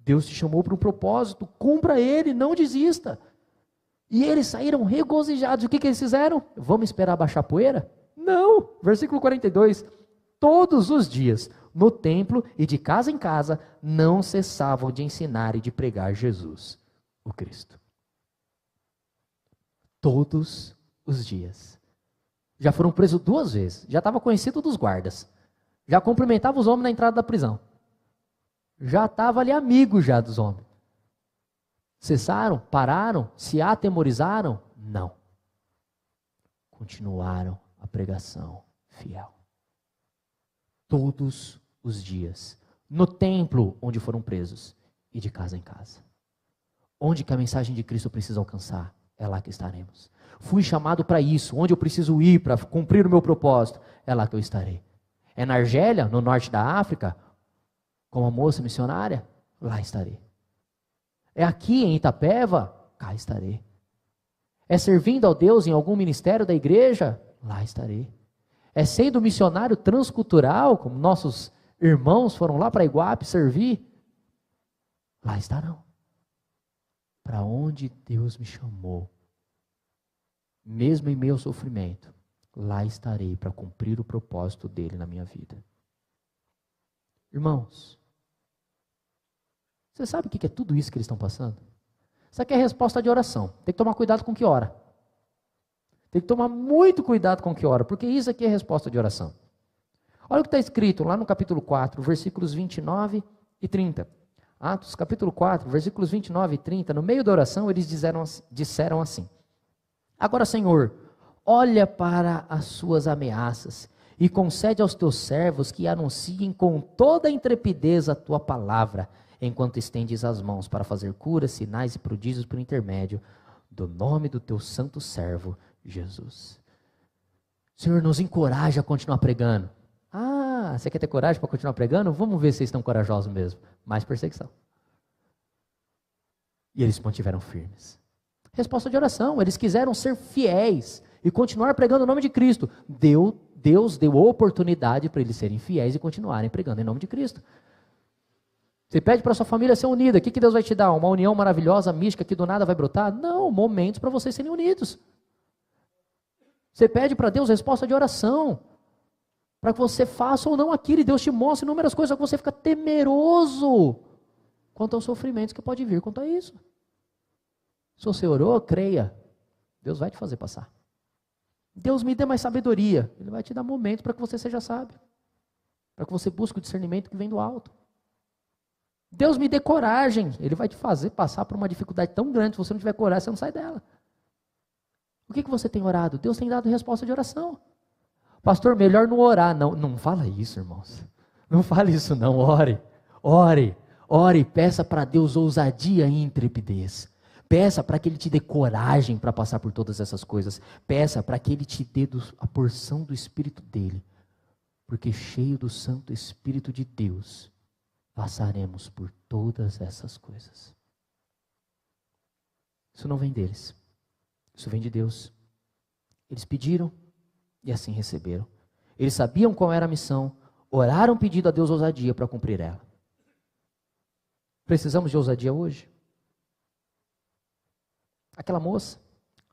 Speaker 1: Deus te chamou para um propósito, cumpra ele, não desista. E eles saíram regozijados. O que eles fizeram? Vamos esperar baixar a poeira? Não. Versículo 42. Todos os dias, no templo e de casa em casa, não cessavam de ensinar e de pregar Jesus, o Cristo. Todos os dias. Já foram presos 2 vezes. Já estava conhecido dos guardas. Já cumprimentava os homens na entrada da prisão. Já estava ali amigo já dos homens. Cessaram? Pararam? Se atemorizaram? Não. Continuaram a pregação fiel. Todos os dias. No templo onde foram presos. E de casa em casa. Onde que a mensagem de Cristo precisa alcançar? É lá que estaremos. Fui chamado para isso. Onde eu preciso ir para cumprir o meu propósito? É lá que eu estarei. É na Argélia, no norte da África, como a moça missionária? lá estarei. É aqui em Itapeva, cá estarei. É servindo ao Deus em algum ministério da igreja, lá estarei. É sendo missionário transcultural, como nossos irmãos foram lá para Iguape servir, lá estarão. Para onde Deus me chamou, mesmo em meu sofrimento, lá estarei para cumprir o propósito dele na minha vida. Irmãos, você sabe o que é tudo isso que eles estão passando? Isso aqui é resposta de oração. Tem que tomar cuidado com o que ora. Tem que tomar muito cuidado com o que ora, porque isso aqui é resposta de oração. Olha o que está escrito lá no capítulo 4, versículos 29 e 30. Atos, capítulo 4, versículos 29 e 30. No meio da oração, eles disseram assim: Agora, Senhor, olha para as suas ameaças e concede aos teus servos que anunciem com toda a intrepidez a tua palavra, enquanto estendes as mãos para fazer curas, sinais e prodígios por intermédio do nome do teu santo servo, Jesus. Senhor, nos encoraja a continuar pregando. Ah, você quer ter coragem para continuar pregando? Vamos ver se vocês estão corajosos mesmo. Mais perseguição. E eles se mantiveram firmes. Resposta de oração. Eles quiseram ser fiéis e continuar pregando o nome de Cristo. Deus deu oportunidade para eles serem fiéis e continuarem pregando em nome de Cristo. Você pede para sua família ser unida. O que Deus vai te dar? Uma união maravilhosa, mística, que do nada vai brotar? Não, momentos para vocês serem unidos. Você pede para Deus resposta de oração, para que você faça ou não aquilo, e Deus te mostra inúmeras coisas, só que você fica temeroso quanto aos sofrimentos que pode vir quanto a isso. Se você orou, creia, Deus vai te fazer passar. Deus me dê mais sabedoria, Ele vai te dar momentos para que você seja sábio, para que você busque o discernimento que vem do alto. Deus me dê coragem, Ele vai te fazer passar por uma dificuldade tão grande, se você não tiver coragem, você não sai dela. O que você tem orado? Deus tem dado resposta de oração. Pastor, melhor não orar. Não fala isso, irmãos. Não fale isso não, ore, peça para Deus ousadia e intrepidez. Peça para que Ele te dê coragem para passar por todas essas coisas. Peça para que Ele te dê a porção do Espírito dEle. Porque cheio do Santo Espírito de Deus, passaremos por todas essas coisas. Isso não vem deles. Isso vem de Deus. Eles pediram e assim receberam. Eles sabiam qual era a missão, oraram pedindo a Deus ousadia para cumprir ela. Precisamos de ousadia hoje? Aquela moça,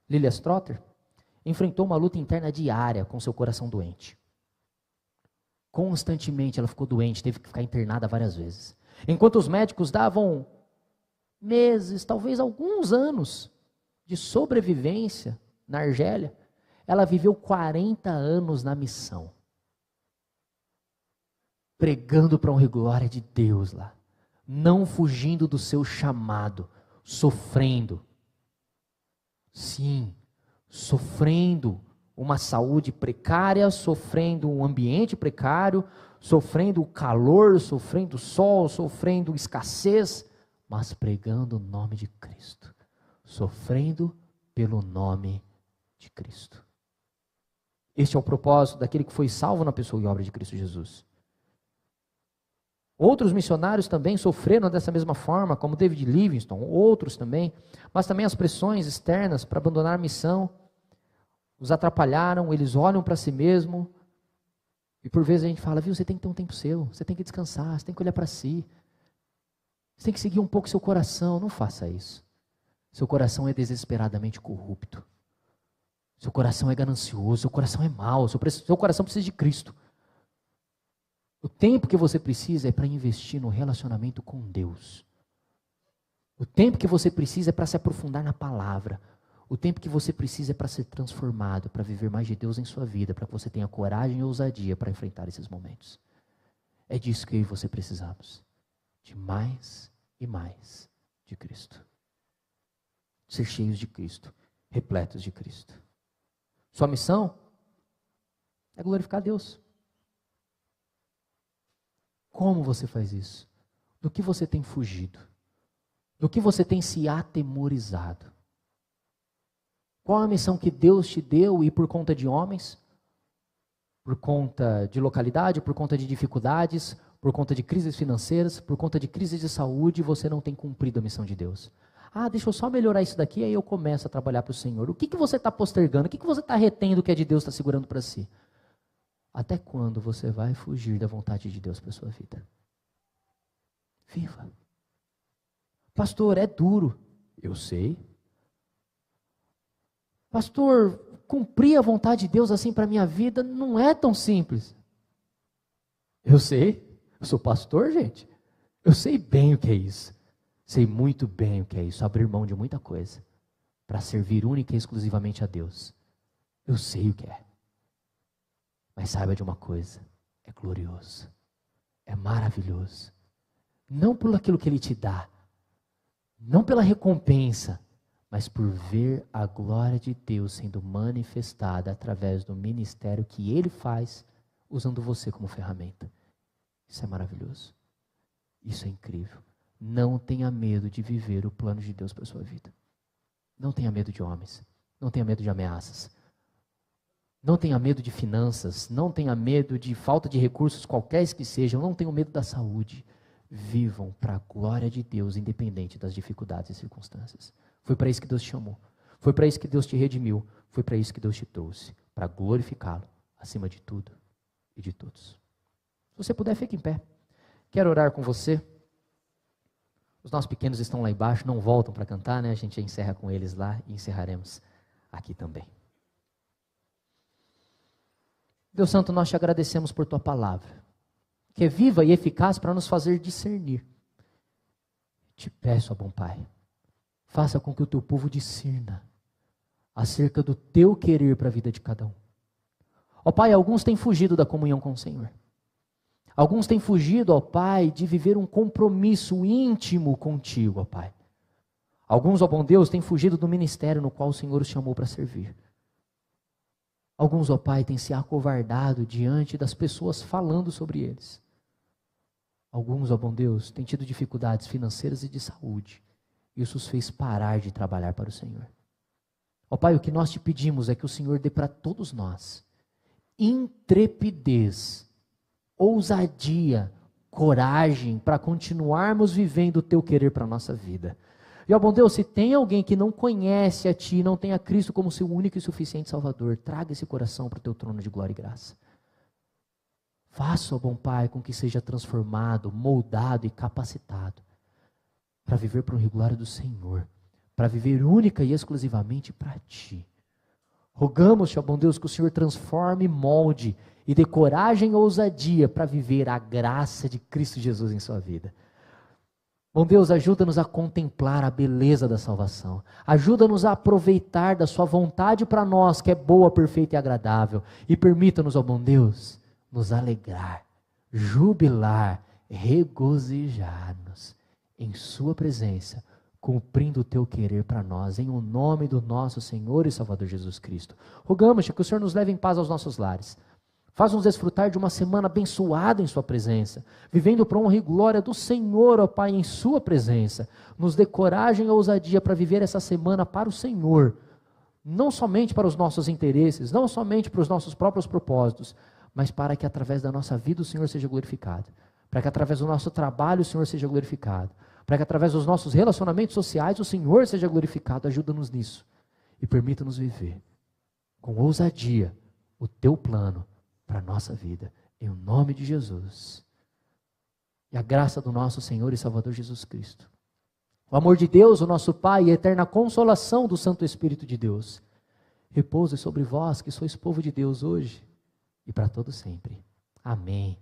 Speaker 1: Lilia Strotter, enfrentou uma luta interna diária com seu coração doente. Constantemente ela ficou doente, teve que ficar internada várias vezes. Enquanto os médicos davam meses, talvez alguns anos de sobrevivência na Argélia, ela viveu 40 anos na missão, pregando para a honra e glória de Deus lá, não fugindo do seu chamado, sofrendo. Sim, sofrendo uma saúde precária, sofrendo um ambiente precário, sofrendo o calor, sofrendo o sol, sofrendo escassez, mas pregando o nome de Cristo, sofrendo pelo nome de Cristo. Este é o propósito daquele que foi salvo na pessoa e obra de Cristo Jesus. Outros missionários também sofreram dessa mesma forma, como David Livingstone, outros também, mas também as pressões externas para abandonar a missão os atrapalharam, eles olham para si mesmo, e por vezes a gente fala, viu, você tem que ter um tempo seu, você tem que descansar, você tem que olhar para si, você tem que seguir um pouco seu coração. Não faça isso. Seu coração é desesperadamente corrupto. Seu coração é ganancioso, seu coração é mau, seu coração precisa de Cristo. O tempo que você precisa é para investir no relacionamento com Deus. O tempo que você precisa é para se aprofundar na palavra. O tempo que você precisa é para ser transformado, para viver mais de Deus em sua vida, para que você tenha coragem e ousadia para enfrentar esses momentos. É disso que eu e você precisamos. De mais e mais de Cristo. Ser cheios de Cristo, repletos de Cristo. Sua missão é glorificar Deus. Como você faz isso? Do que você tem fugido? Do que você tem se atemorizado? Qual a missão que Deus te deu e por conta de homens? Por conta de localidade, por conta de dificuldades, por conta de crises financeiras, por conta de crises de saúde, você não tem cumprido a missão de Deus. Ah, deixa eu só melhorar isso daqui, aí eu começo a trabalhar para o Senhor. O que você está postergando? O que você está retendo que é de Deus, está segurando para si? Até quando você vai fugir da vontade de Deus para a sua vida? Viva. Pastor, é duro. Eu sei. Pastor, cumprir a vontade de Deus assim para a minha vida não é tão simples. Eu sei. Eu sou pastor, gente. Eu sei bem o que é isso. Sei muito bem o que é isso. Abrir mão de muita coisa para servir única e exclusivamente a Deus. Eu sei o que é. Mas saiba de uma coisa. É glorioso. É maravilhoso. Não por aquilo que Ele te dá. Não pela recompensa. Mas por ver a glória de Deus sendo manifestada através do ministério que Ele faz, usando você como ferramenta. Isso é maravilhoso. Isso é incrível. Não tenha medo de viver o plano de Deus para a sua vida. Não tenha medo de homens. Não tenha medo de ameaças. Não tenha medo de finanças. Não tenha medo de falta de recursos, qualquer que sejam. Não tenha medo da saúde. Vivam para a glória de Deus, independente das dificuldades e circunstâncias. Foi para isso que Deus te chamou. Foi para isso que Deus te redimiu. Foi para isso que Deus te trouxe. Para glorificá-lo acima de tudo e de todos. Se você puder, fique em pé. Quero orar com você. Os nossos pequenos estão lá embaixo, não voltam para cantar, né? A gente encerra com eles lá e encerraremos aqui também. Deus Santo, nós te agradecemos por tua palavra, que é viva e eficaz para nos fazer discernir. Te peço, ó bom Pai, faça com que o teu povo discirna acerca do teu querer para a vida de cada um. Ó Pai, alguns têm fugido da comunhão com o Senhor. Alguns têm fugido, ó Pai, de viver um compromisso íntimo contigo, ó Pai. Alguns, ó bom Deus, têm fugido do ministério no qual o Senhor os chamou para servir. Alguns, ó Pai, têm se acovardado diante das pessoas falando sobre eles. Alguns, ó bom Deus, têm tido dificuldades financeiras e de saúde. Isso os fez parar de trabalhar para o Senhor. Ó Pai, o que nós te pedimos é que o Senhor dê para todos nós intrepidez, ousadia, coragem para continuarmos vivendo o teu querer para a nossa vida. E ó bom Deus, se tem alguém que não conhece a Ti, não tem a Cristo como seu único e suficiente Salvador, traga esse coração para o teu trono de glória e graça. Faça, ó bom Pai, com que seja transformado, moldado e capacitado para viver para o glória do Senhor, para viver única e exclusivamente para Ti. Rogamos-te, ó bom Deus, que o Senhor transforme, molde e dê coragem e ousadia para viver a graça de Cristo Jesus em sua vida. Bom Deus, ajuda-nos a contemplar a beleza da salvação. Ajuda-nos a aproveitar da sua vontade para nós, que é boa, perfeita e agradável. E permita-nos, ó bom Deus, nos alegrar, jubilar, regozijar-nos em sua presença, cumprindo o teu querer para nós, em o nome do nosso Senhor e Salvador Jesus Cristo. Rogamos-te que o Senhor nos leve em paz aos nossos lares. Faz-nos desfrutar de uma semana abençoada em sua presença, vivendo para a honra e glória do Senhor, ó Pai, em sua presença. Nos dê coragem e ousadia para viver essa semana para o Senhor, não somente para os nossos interesses, não somente para os nossos próprios propósitos, mas para que através da nossa vida o Senhor seja glorificado, para que através do nosso trabalho o Senhor seja glorificado, para que através dos nossos relacionamentos sociais o Senhor seja glorificado. Ajuda-nos nisso e permita-nos viver com ousadia o teu plano para a nossa vida, em nome de Jesus. E a graça do nosso Senhor e Salvador Jesus Cristo, o amor de Deus, o nosso Pai, e a eterna consolação do Santo Espírito de Deus, repouse sobre vós, que sois povo de Deus hoje e para todo sempre. Amém.